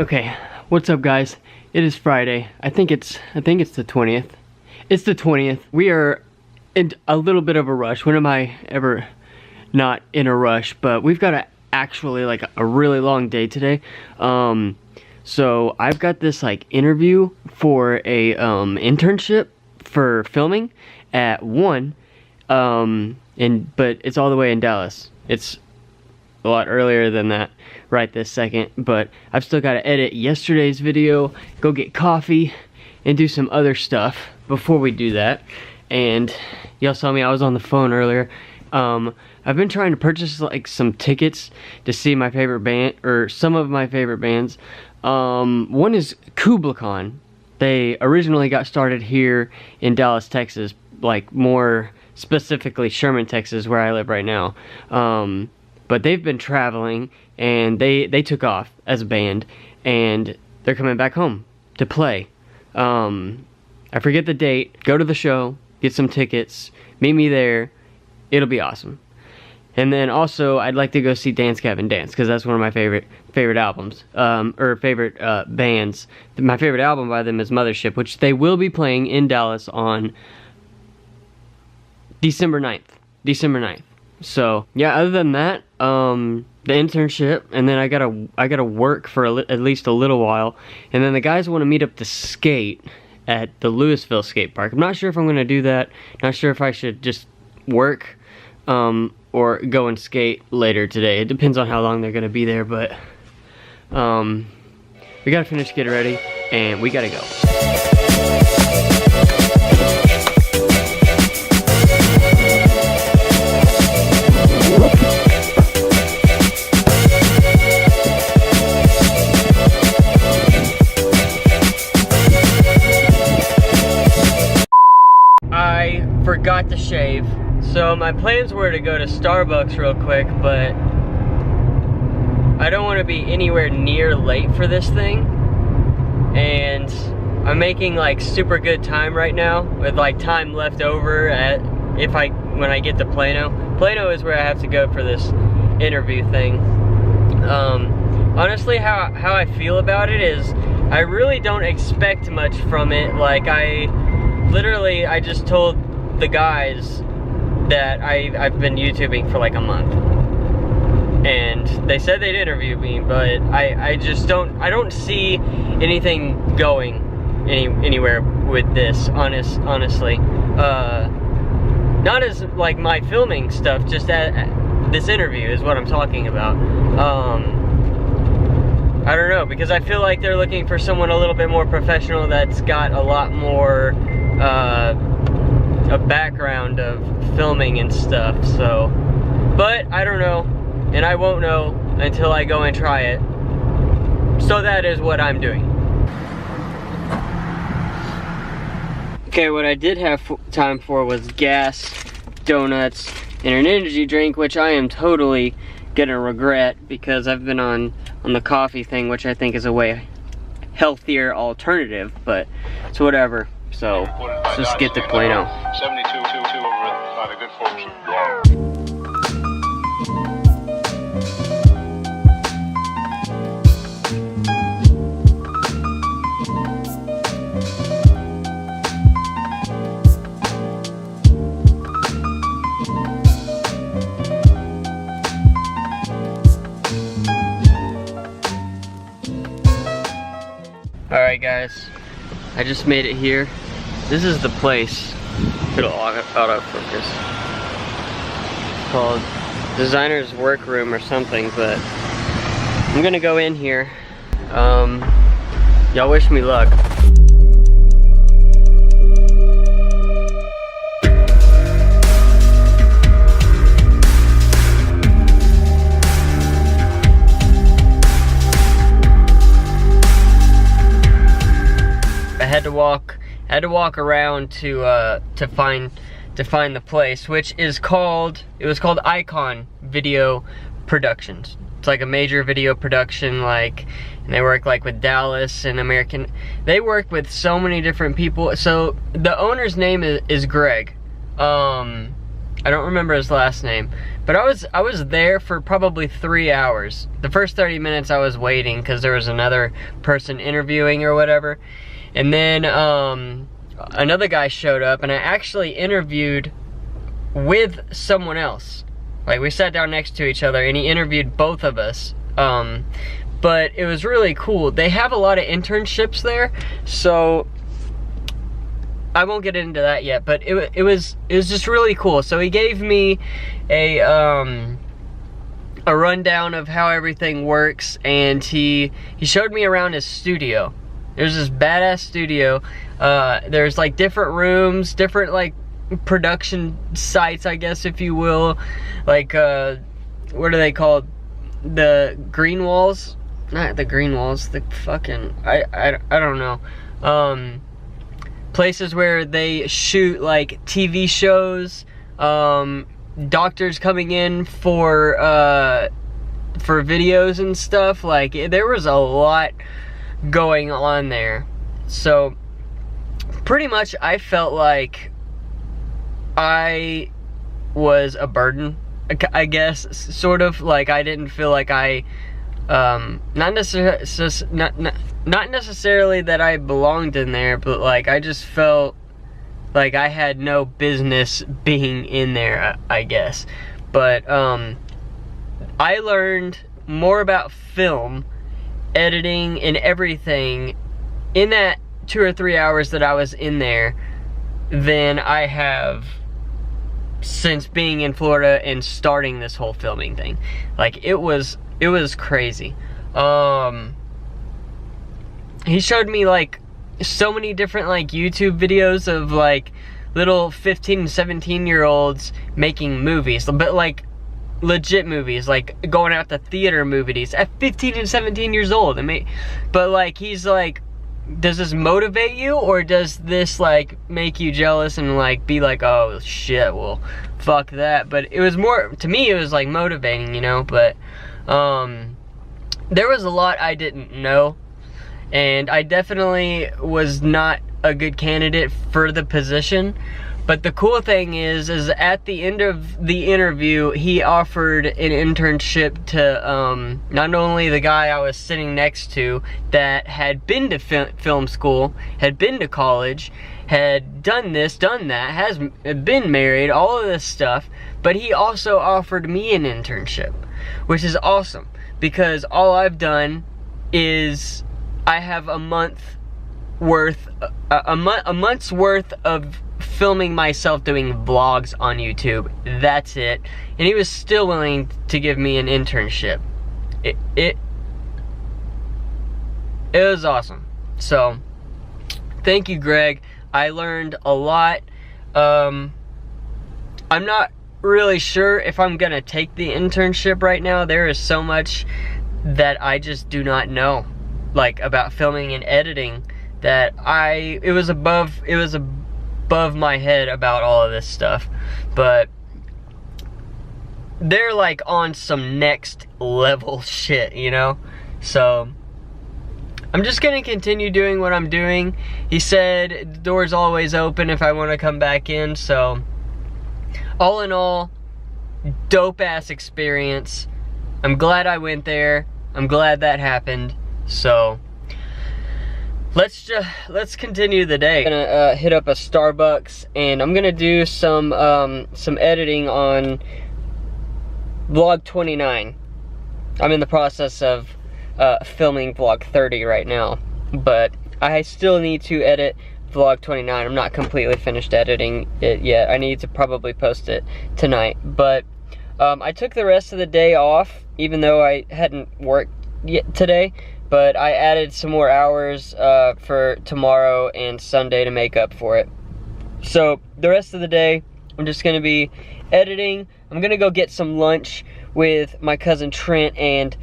Okay, what's up guys? It is Friday. I think it's the 20th. It's the 20th. We are in a little bit of a rush. When am I ever not in a rush? But we've got actually like a really long day today. So I've got this like interview for a internship for filming at 1. But it's all the way in Dallas. It's a lot earlier than that right this second, but I've still got to edit yesterday's video, go get coffee, and do some other stuff before we do that. And y'all saw me, I was on the phone earlier. I've been trying to purchase like some tickets to see my favorite band, or some of my favorite bands. One is Kubla Khan. They originally got started here in Dallas, Texas, like more specifically Sherman, Texas, where I live right now. But they've been traveling, and they took off as a band, and they're coming back home to play. I forget the date. Go to the show, get some tickets, meet me there. It'll be awesome. And then also, I'd like to go see Dance Gavin Dance, because that's one of my favorite albums, or favorite bands. My favorite album by them is Mothership, which they will be playing in Dallas on December 9th. So yeah, other than that, the internship, and then I gotta work for at least a little while, and then the guys want to meet up to skate at the Louisville skate park. I'm not sure if I'm gonna do that. Not sure if I should just work or go and skate later today. It depends on how long they're gonna be there, but we gotta finish getting ready, and we gotta go. I forgot to shave, so my plans were to go to Starbucks real quick, but I don't want to be anywhere near late for this thing, and I'm making like super good time right now with like time left over when I get to Plano. Plano is where I have to go for this interview thing. Honestly, how I feel about it is I really don't expect much from it. Like I just told the guys that I've been YouTubing for like a month, and they said they'd interview me, but I don't see anything going anywhere with this, honestly. Not as like my filming stuff, just this interview is what I'm talking about. I don't know, because I feel like they're looking for someone a little bit more professional that's got a lot more a background of filming and stuff, so, but I don't know, and I won't know until I go and try it. So that is what I'm doing. Okay, what I did have time for was gas, donuts, and an energy drink, which I am totally gonna regret because I've been on the coffee thing, which I think is a way healthier alternative, but it's whatever. So let's just get to Plano. 72 over by the good folks. Alright guys, I just made it here. This is the place. It'll autofocus. It's called Designer's Workroom or something, but I'm gonna go in here. Y'all wish me luck. I had to walk around to find the place, which is called, it was called Icon Video Productions. It's like a major video production, like, and they work like with Dallas and American. They work with so many different people. So the owner's name is Greg. I I don't remember his last name, but I was there for probably 3 hours. The first 30 minutes I was waiting because there was another person interviewing or whatever. And then another guy showed up, and I actually interviewed with someone else. Like, we sat down next to each other and he interviewed both of us. But it was really cool. They have a lot of internships there, so I won't get into that yet, but it was just really cool. So he gave me a rundown of how everything works, and he showed me around his studio. There's this badass studio. There's like different rooms, different like production sites, I guess, if you will. Like what are they called? The green walls? Not the green walls, the fucking I don't know. Places where they shoot like TV shows, doctors coming in for videos and stuff. Like, there was a lot going on there. So pretty much I felt like I was a burden, I guess, sort of. Like, I didn't feel like I not necessarily that I belonged in there, but like I just felt like I had no business being in there, I guess. But I learned more about film, editing, and everything in that 2 or 3 hours that I was in there than I have since being in Florida and starting this whole filming thing. Like, it was crazy. He showed me like so many different like YouTube videos of like little 15 and 17-year-olds making movies, but like legit movies, like going out to theater movies at 15 and 17 years old. But like, he's like, does this motivate you, or does this like make you jealous and like be like, oh shit, well fuck that? But it was more, to me it was like motivating, you know. But there was a lot I didn't know, and I definitely was not a good candidate for the position. But the cool thing is at the end of the interview, he offered an internship to not only the guy I was sitting next to that had been to film school, had been to college, had done this, done that, has been married, all of this stuff, but he also offered me an internship, which is awesome, because all I've done is I have a month's worth of filming myself doing vlogs on YouTube. That's it. And he was still willing to give me an internship. It was awesome. So thank you, Greg. I learned a lot. I'm not really sure if I'm gonna take the internship right now. There is so much that I just do not know, like about filming and editing, that it was above my head about all of this stuff. But they're like on some next level shit, you know? So I'm just gonna continue doing what I'm doing. He said the door's always open if I want to come back in. So all in all, dope ass experience. I'm glad I went there. I'm glad that happened. So let's continue the day. I'm gonna hit up a Starbucks, and I'm gonna do some editing on vlog 29. I'm in the process of filming vlog 30 right now, but I still need to edit vlog 29. I'm not completely finished editing it yet. I need to probably post it tonight. But I took the rest of the day off, even though I hadn't worked yet today. But I added some more hours for tomorrow and Sunday to make up for it. So the rest of the day, I'm just gonna be editing. I'm gonna go get some lunch with my cousin Trent and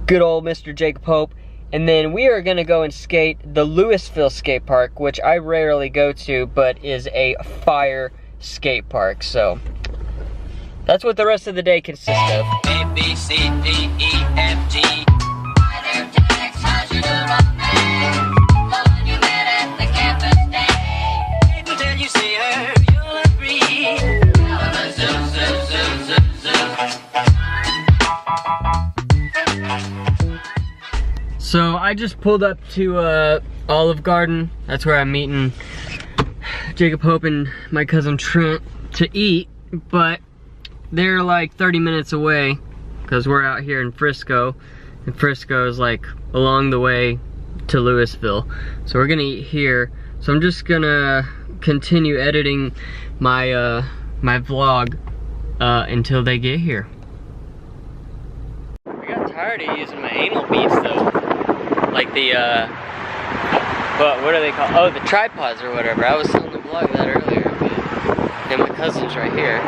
good old Mr. Jake Pope. And then we are gonna go and skate the Louisville skate park, which I rarely go to, but is a fire skate park. So that's what the rest of the day consists of. A, B, C, D, E, F, G. Until you see her, you'll agree. I just pulled up to Olive Garden. That's where I'm meeting Jacob Hope and my cousin Trent to eat, but they're like 30 minutes away because we're out here in Frisco, and Frisco is like along the way to Louisville. So we're gonna eat here. So I'm just gonna continue editing my my vlog until they get here. I got tired of using my anal beads though. Like the what are they called? Oh, the tripods or whatever. I was telling the vlog that earlier. And my cousin's right here.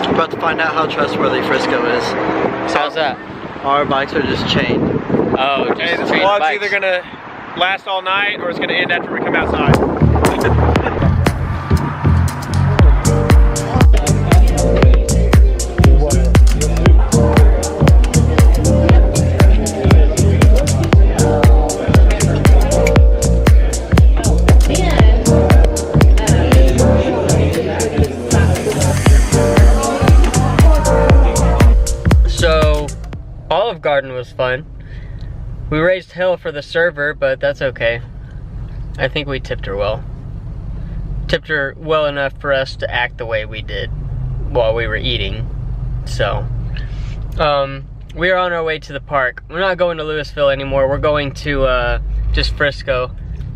We're about to find out how trustworthy Frisco is. How's that? Our bikes are just chained. Oh, just hey, this chain vlog's bikes. either gonna last all night or it's gonna end after we come outside. Olive Garden was fun. We raised hell for the server, but that's okay. I think we tipped her well. Tipped her well enough for us to act the way we did while we were eating. So, we are on our way to the park. We're not going to Louisville anymore. We're going to just Frisco,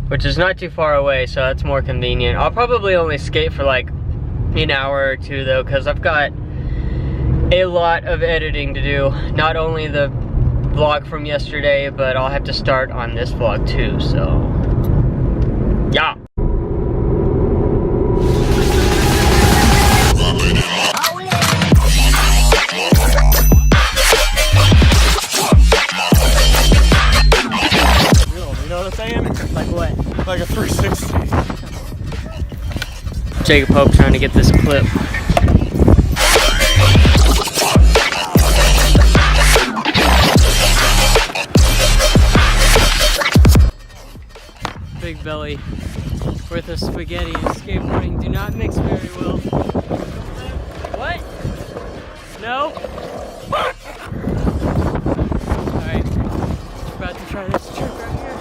which is not too far away, so that's more convenient. I'll probably only skate for like an hour or two though, because I've got a lot of editing to do. Not only the vlog from yesterday, but I'll have to start on this vlog too, so yeah. You know what I'm saying? Like what? Like a 360. Jacob Hope trying to get this clip. Big belly with a spaghetti and skateboarding do not mix very well. What? No? Alright, about to try this trick right here.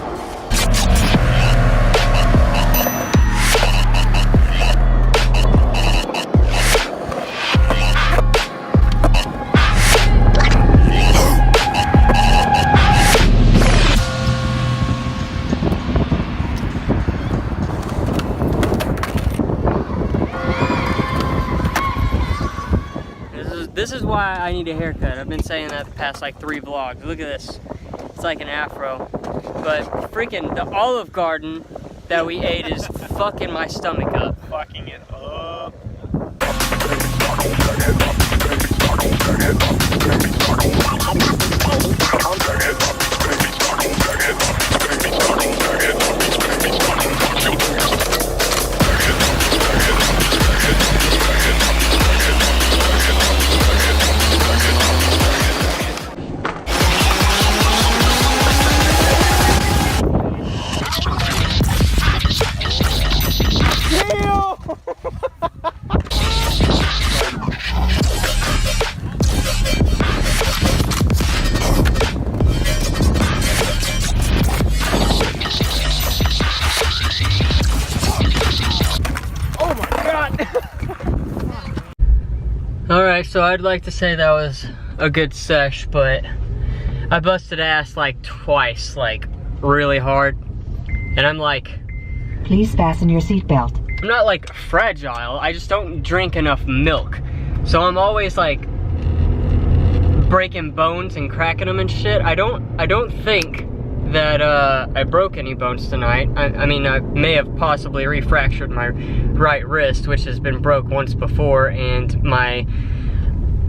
This is why I need a haircut. I've been saying that the past like 3 vlogs. Look at this. It's like an afro. But freaking the Olive Garden that we ate is fucking my stomach up. Fucking it up. Alright, so I'd like to say that was a good sesh, but I busted ass like twice, like really hard. And I'm like, please fasten your seatbelt. I'm not like fragile, I just don't drink enough milk. So I'm always like breaking bones and cracking them and shit. I don't think that I broke any bones tonight. I mean, I may have possibly refractured my right wrist, which has been broke once before, and my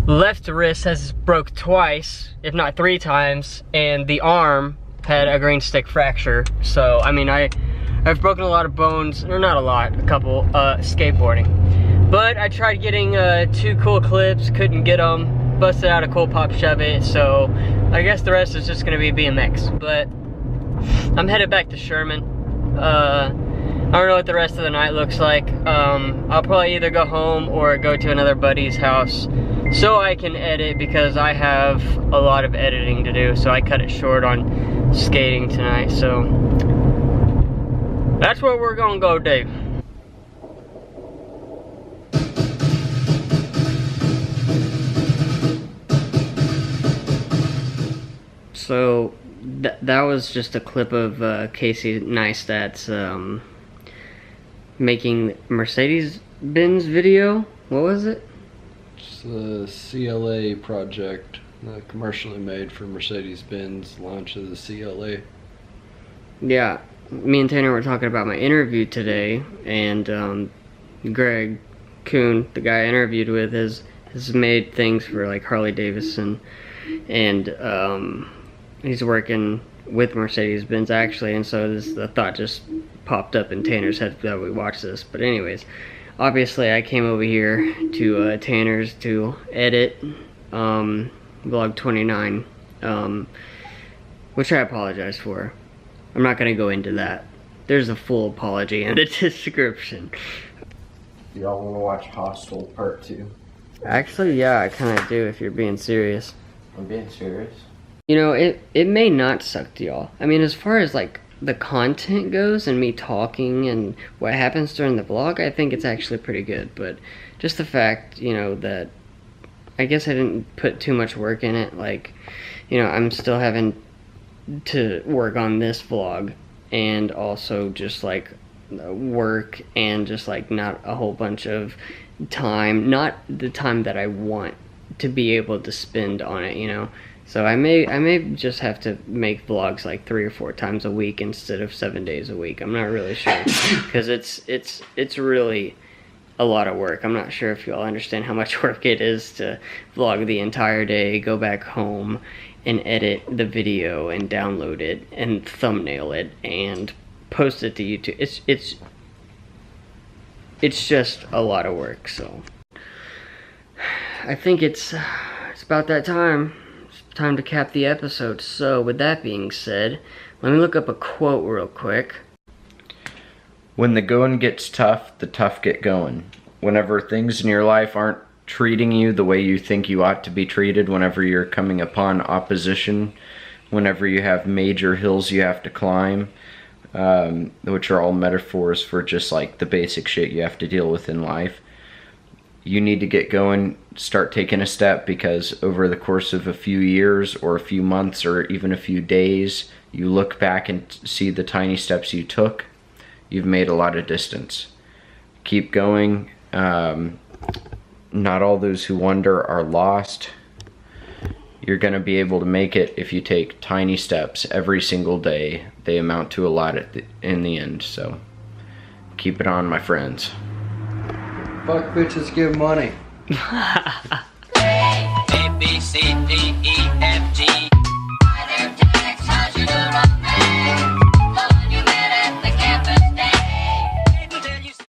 left wrist has broke twice, if not 3 times, and the arm had a green stick fracture. So, I mean, I've broken a lot of bones, or not a lot, a couple, skateboarding. But I tried getting 2 cool clips, couldn't get them, busted out a cool pop shove it, so I guess the rest is just gonna be BMX. But I'm headed back to Sherman. I don't know what the rest of the night looks like. I'll probably either go home or go to another buddy's house so I can edit, because I have a lot of editing to do, so I cut it short on skating tonight, so that's where we're gonna go, Dave. So that was just a clip of Casey Neistat's making Mercedes-Benz video. What was it? It's the CLA project, commercially made for Mercedes-Benz launch of the CLA. Yeah, me and Tanner were talking about my interview today, and Greg Kuhn, the guy I interviewed with, has made things for like Harley Davidson, and he's working with Mercedes-Benz actually, and so the thought just popped up in Tanner's head that we watch this. But anyways, obviously I came over here to Tanner's to edit vlog 29, which I apologize for. I'm not gonna go into that. There's a full apology in the description. Y'all wanna watch Hostel Part 2? Actually, yeah, I kinda do if you're being serious. I'm being serious. You know, it may not suck to y'all. I mean, as far as like the content goes and me talking and what happens during the vlog, I think it's actually pretty good. But just the fact, you know, that I guess I didn't put too much work in it. Like, you know, I'm still having to work on this vlog and also just like work and just like not a whole bunch of time, not the time that I want to be able to spend on it, you know. So I may just have to make vlogs like 3 or 4 times a week instead of 7 days a week. I'm not really sure, because it's really a lot of work. I'm not sure if y'all understand how much work it is to vlog the entire day, go back home and edit the video and download it and thumbnail it and post it to YouTube. It's just a lot of work. So I think it's about that time. Time to cap the episode. So with that being said, let me look up a quote real quick. When the going gets tough, the tough get going. Whenever things in your life aren't treating you the way you think you ought to be treated, whenever you're coming upon opposition, whenever you have major hills you have to climb, which are all metaphors for just like the basic shit you have to deal with in life, you need to get going, start taking a step, because over the course of a few years or a few months or even a few days, you look back and see the tiny steps you took. You've made a lot of distance. Keep going. Not all those who wander are lost. You're going to be able to make it if you take tiny steps every single day. They amount to a lot in the end, so keep it on, my friends. Fuck bitches, give money.